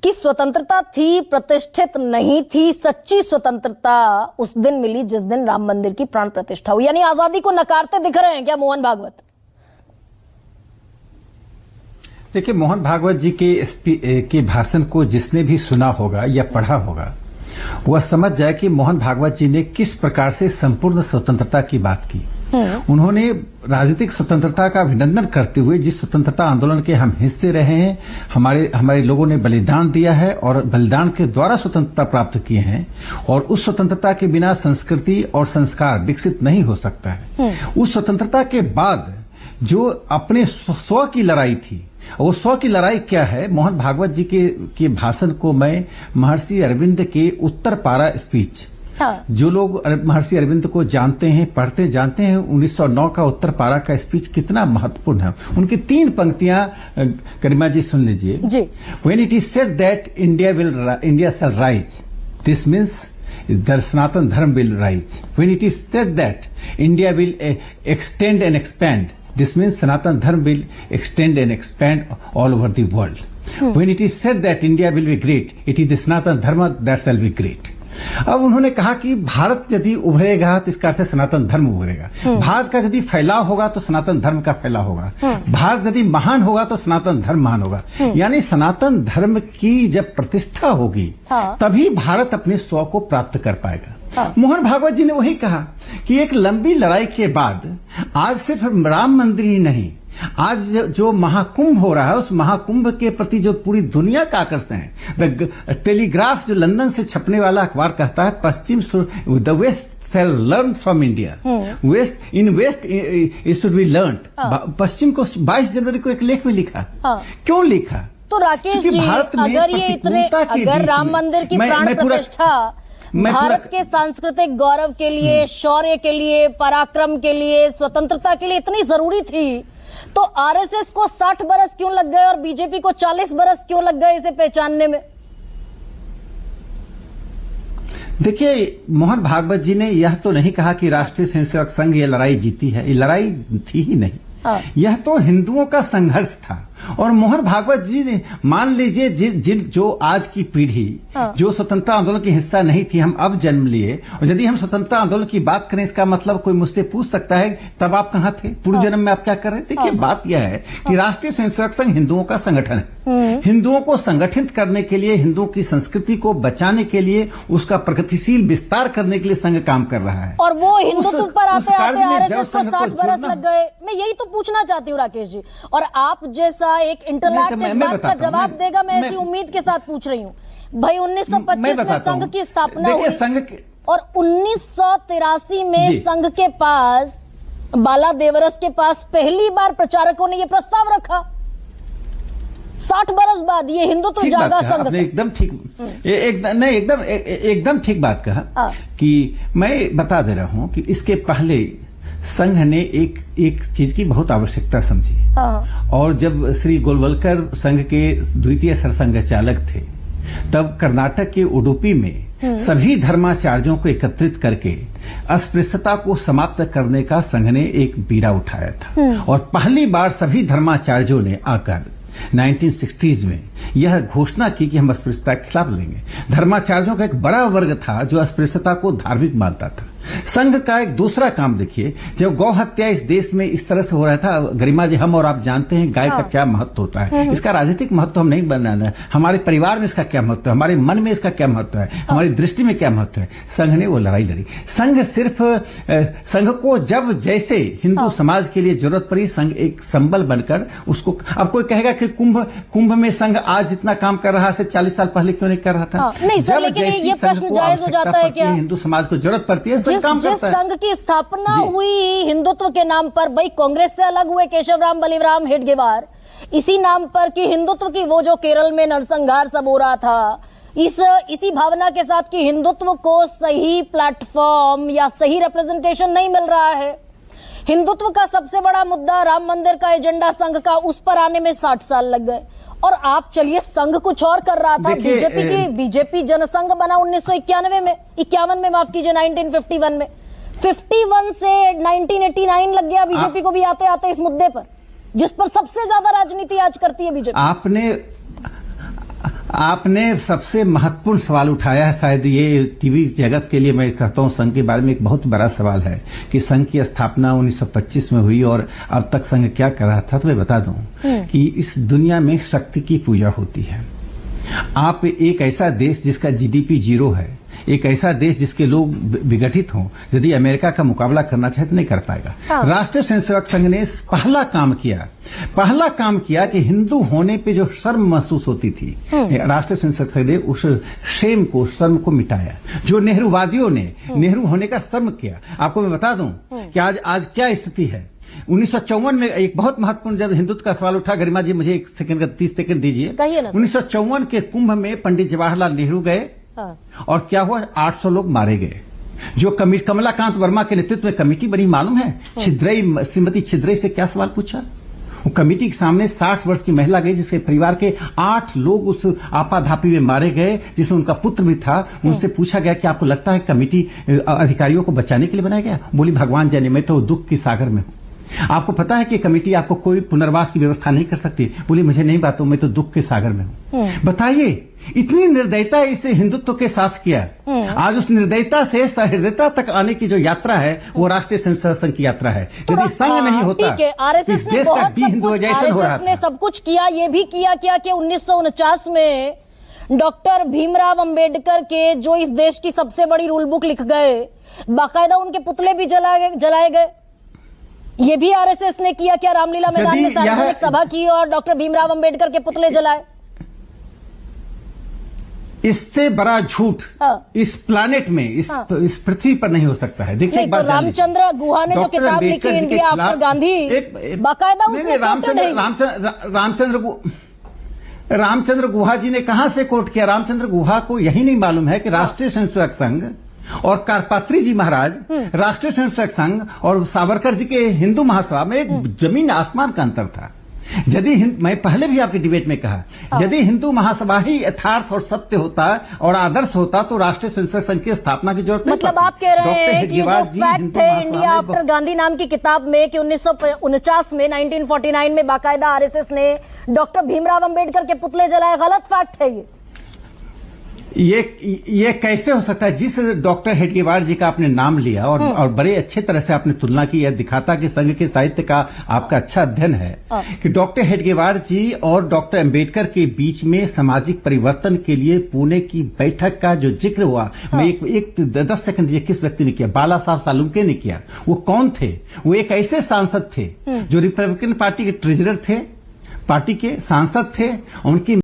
कि स्वतंत्रता थी, प्रतिष्ठित नहीं थी। सच्ची स्वतंत्रता उस दिन मिली जिस दिन राम मंदिर की प्राण प्रतिष्ठा हुई। यानी आजादी को नकारते दिख रहे हैं क्या मोहन भागवत? देखिए, मोहन भागवत जी के भाषण को जिसने भी सुना होगा या पढ़ा होगा वह समझ जाए कि मोहन भागवत जी ने किस प्रकार से संपूर्ण स्वतंत्रता की बात की। उन्होंने राजनीतिक स्वतंत्रता का अभिनंदन करते हुए जिस स्वतंत्रता आंदोलन के हम हिस्से रहे हैं, हमारे लोगों ने बलिदान दिया है और बलिदान के द्वारा स्वतंत्रता प्राप्त किए हैं, और उस स्वतंत्रता के बिना संस्कृति और संस्कार विकसित नहीं हो सकता है। उस स्वतंत्रता के बाद जो अपने स्व की लड़ाई थी, वो स्व की लड़ाई क्या है? मोहन भागवत जी के भाषण को मैं महर्षि अरविंद के उत्तर पारा स्पीच, जो लोग महर्षि अरविंद को जानते हैं, पढ़ते जानते हैं, 1909 का उत्तर पारा का स्पीच कितना महत्वपूर्ण है। उनकी 3 पंक्तियां गरिमा जी सुन लीजिए। When it is said that India shall rise, this means the Sanatan Dharma will rise. When it is said that India will extend and expand, this means Sanatan Dharma will extend and expand all over the world. When it is said that India will be great, it is the Sanatan Dharma that shall be great. अब उन्होंने कहा कि भारत यदि उभरेगा तो इसका अर्थ सनातन धर्म उभरेगा। भारत का यदि फैलाव होगा तो सनातन धर्म का फैलाव होगा। भारत यदि महान होगा तो सनातन धर्म महान होगा। यानी सनातन धर्म की जब प्रतिष्ठा होगी तभी भारत अपने स्व को प्राप्त कर पाएगा। मोहन भागवत जी ने वही कहा कि एक लंबी लड़ाई के बाद आज सिर्फ राम मंदिर ही नहीं, आज जो महाकुंभ हो रहा है उस महाकुंभ के प्रति जो पूरी दुनिया का आकर्षण है। टेलीग्राफ जो लंदन से छपने वाला अखबार कहता है, पश्चिम the west shall learn from India, west it should be learn. पश्चिम को 22 जनवरी को एक लेख में लिखा। क्यों लिखा? तो राकेश जी, अगर राम मंदिर की प्राण प्रतिष्ठा भारत के सांस्कृतिक गौरव के लिए, शौर्य के लिए, पराक्रम के लिए, स्वतंत्रता के लिए इतनी जरूरी थी, तो आरएसएस को 60 बरस क्यों लग गए और बीजेपी को 40 बरस क्यों लग गए इसे पहचानने में? देखिए, मोहन भागवत जी ने यह तो नहीं कहा कि राष्ट्रीय स्वयंसेवक संघ ये लड़ाई जीती है। ये लड़ाई थी ही नहीं, यह तो हिंदुओं का संघर्ष था। और मोहन भागवत जी ने, मान लीजिए जो आज की पीढ़ी जो स्वतंत्रता आंदोलन की हिस्सा नहीं थी, हम अब जन्म लिए, और यदि हम स्वतंत्रता आंदोलन की बात करें, इसका मतलब कोई मुझसे पूछ सकता है तब आप कहाँ थे, पूर्व जन्म में आप क्या कर रहे थे? देखिए, बात यह है कि राष्ट्रीय स्वयंसेवक संघ हिंदुओं का संगठन है। हिंदुओं को संगठित करने के लिए, हिंदुओं की संस्कृति को बचाने के लिए, उसका प्रगतिशील विस्तार करने के लिए संघ काम कर रहा है। और वो हिंदुत्व पर आते आते आरएसएस को 60 बरस लग गए। मैं यही तो पूछना चाहती हूँ राकेश जी, और आप जैसा एक इंटरनेट इस बात का जवाब देगा, मैं ऐसी उम्मीद के साथ पूछ रही हूँ। भाई 1925 में संघ की स्थापना हुई और 1983 में संघ के पास, बाला देवरस के पास पहली बार प्रचारकों ने यह प्रस्ताव रखा। 60 बरस बाद ये हिंदुत्व जागा संघ। एकदम ठीक, एकदम ठीक बात कहा कि मैं बता दे रहा हूं कि इसके पहले संघ ने एक चीज की बहुत आवश्यकता समझी, और जब श्री गोलवलकर संघ के द्वितीय सरसंघ चालक थे, तब कर्नाटक के उडुपी में सभी धर्माचार्यों को एकत्रित करके अस्पृश्यता को समाप्त करने का संघ ने एक बीड़ा उठाया था। और पहली बार सभी धर्माचार्यों ने आकर 1960s में यह घोषणा की कि हम अस्पृश्यता के खिलाफ लेंगे। धर्माचार्यों का एक बड़ा वर्ग था जो अस्पृश्यता को धार्मिक मानता था। संघ का एक दूसरा काम देखिए, जब गौ हत्या इस देश में इस तरह से हो रहा था, गरिमा जी हम और आप जानते हैं गाय का क्या महत्व होता है। इसका राजनीतिक महत्व हम नहीं बनाना है, हमारे परिवार में इसका क्या महत्व है, हमारे मन में इसका क्या महत्व है, हमारी दृष्टि में क्या महत्व है। संघ ने वो लड़ाई लड़ी। संघ को जब जैसे हिंदू समाज के लिए जरूरत पड़ी, संघ एक संबल बनकर उसको, अब कोई कहेगा कि कुंभ में संघ आज जितना काम कर रहा है 40 साल पहले क्यों नहीं कर रहा था? नहीं सर, लेकिन ये प्रश्न जायज हो जाता है क्या? हिंदू समाज को जरूरत पड़ती है, जिस संघ की स्थापना हुई हिंदुत्व के नाम पर, भाई कांग्रेस से अलग हुए केशवराम बलिराम हेडगेवार, इसी नाम पर कि हिंदुत्व की वो जो केरल में नरसंहार सब हो रहा था, इसी भावना के साथ कि हिंदुत्व को सही प्लेटफॉर्म या सही रिप्रेजेंटेशन नहीं मिल रहा है। हिंदुत्व का सबसे बड़ा मुद्दा राम मंदिर का एजेंडा संघ का, उस पर आने में 60 साल लग गए। और आप चलिए, संघ कुछ और कर रहा था। बीजेपी जनसंघ बना 1991 में, 51 में माफ कीजिए, 1951 में। 51 से 1989 लग गया बीजेपी को भी आते आते इस मुद्दे पर, जिस पर सबसे ज्यादा राजनीति आज करती है बीजेपी। आपने सबसे महत्वपूर्ण सवाल उठाया है। शायद ये टीवी जगत के लिए मैं कहता हूं संघ के बारे में एक बहुत बड़ा सवाल है कि संघ की स्थापना 1925 में हुई और अब तक संघ क्या कर रहा था। तो मैं बता दूं कि इस दुनिया में शक्ति की पूजा होती है। आप एक ऐसा देश जिसका जीडीपी 0 है, एक ऐसा देश जिसके लोग विघटित हों, यदि अमेरिका का मुकाबला करना चाहे तो नहीं कर पाएगा। राष्ट्रीय स्वयंसेवक संघ ने पहला काम किया कि हिंदू होने पे जो शर्म महसूस होती थी, राष्ट्रीय स्वयंसेवक संघ ने उस शर्म को मिटाया। जो नेहरूवादियों ने नेहरू होने का शर्म किया। आपको मैं बता दूं कि आज क्या स्थिति है। 1954 में एक बहुत महत्वपूर्ण, जब हिंदुत्व का सवाल उठा, गरिमा जी मुझे 1 सेकंड का 30 सेकंड दीजिए। 1954 के कुंभ में पंडित जवाहरलाल नेहरू गए और क्या हुआ, 800 लोग मारे गए। जो कमलाकांत वर्मा के नेतृत्व में कमेटी बनी, मालूम है श्रीमती छिद्रई से क्या सवाल पूछा। वो कमेटी के सामने 60 वर्ष की महिला गई जिसके परिवार के 8 लोग उस आपाधापी में मारे गए, जिसमें उनका पुत्र भी था। उनसे पूछा गया कि आपको लगता है कमेटी अधिकारियों को बचाने के लिए बनाया गया? बोली भगवान जाने, मैं तो दुख के सागर में हूं। आपको पता है कि कमेटी आपको कोई पुनर्वास की व्यवस्था नहीं कर सकती? बोली मुझे नहीं बात, मैं तो दुख के सागर में हूं। बताइए, इतनी निर्दयता इसे हिंदुत्व के साथ किया। आज उस निर्दयता से सहृदयता तक आने की जो यात्रा है वो राष्ट्रीय स्वयंसेवक संघ की यात्रा है। यदि संघ नहीं होता, इस देश का डी-हिंदुआइजेशन हो रहा था। सब कुछ किया, ये भी किया कि 1949 में डॉक्टर भीमराव अंबेडकर के जो इस देश की सबसे बड़ी रूल बुक लिख गए, बाकायदा उनके पुतले भी जलाए गए। ये भी आरएसएस ने किया क्या? रामलीला मैदान में सार्वजनिक सभा की और डॉक्टर भीमराव अंबेडकर के पुतले जलाए। इससे बड़ा झूठ इस प्लानेट में, इस पृथ्वी पर नहीं हो सकता है। देखिए, तो रामचंद्र गुहा ने जो किताब लिखी इंडिया आफ्टर गांधी, बाकायदा उसने रामचंद्र गुहा जी ने कहां से कोट किया? रामचंद्र गुहा को यही नहीं मालूम है कि राष्ट्रीय स्वयंसेवक संघ और कारपात्री जी महाराज, राष्ट्रीय स्वयंसेवक संघ और सावरकर जी के हिंदू महासभा में एक जमीन आसमान का अंतर था। यदि मैं पहले भी आपकी डिबेट में कहा, यदि हिंदू महासभा ही यथार्थ और सत्य होता और आदर्श होता तो राष्ट्रीय स्वयंसेवक संघ की स्थापना की जरूरत नहीं। मतलब आप कह रहे हैं कि जो फैक्ट थे इंडिया आफ्टर गांधी नाम की किताब में कि 1949 में 1949 में बाकायदा आरएसएस ने डॉक्टर भीमराव अंबेडकर के पुतले जलाए, गलत फैक्ट है ये कैसे हो सकता है? जिस डॉक्टर हेडगेवार जी का आपने नाम लिया और बड़े अच्छे तरह से आपने तुलना की, यह दिखाता कि संघ के साहित्य का आपका अच्छा अध्ययन है कि डॉक्टर हेडगेवार जी और डॉक्टर अंबेडकर के बीच में सामाजिक परिवर्तन के लिए पुणे की बैठक का जो जिक्र हुआ, मैं एक 10 सेकंड दीजिए, किस व्यक्ति ने किया? बाला साहब सालुंके ने किया। वो कौन थे? वो एक ऐसे सांसद थे जो रिपब्लिकन पार्टी के ट्रेजरर थे, पार्टी के सांसद थे। उनकी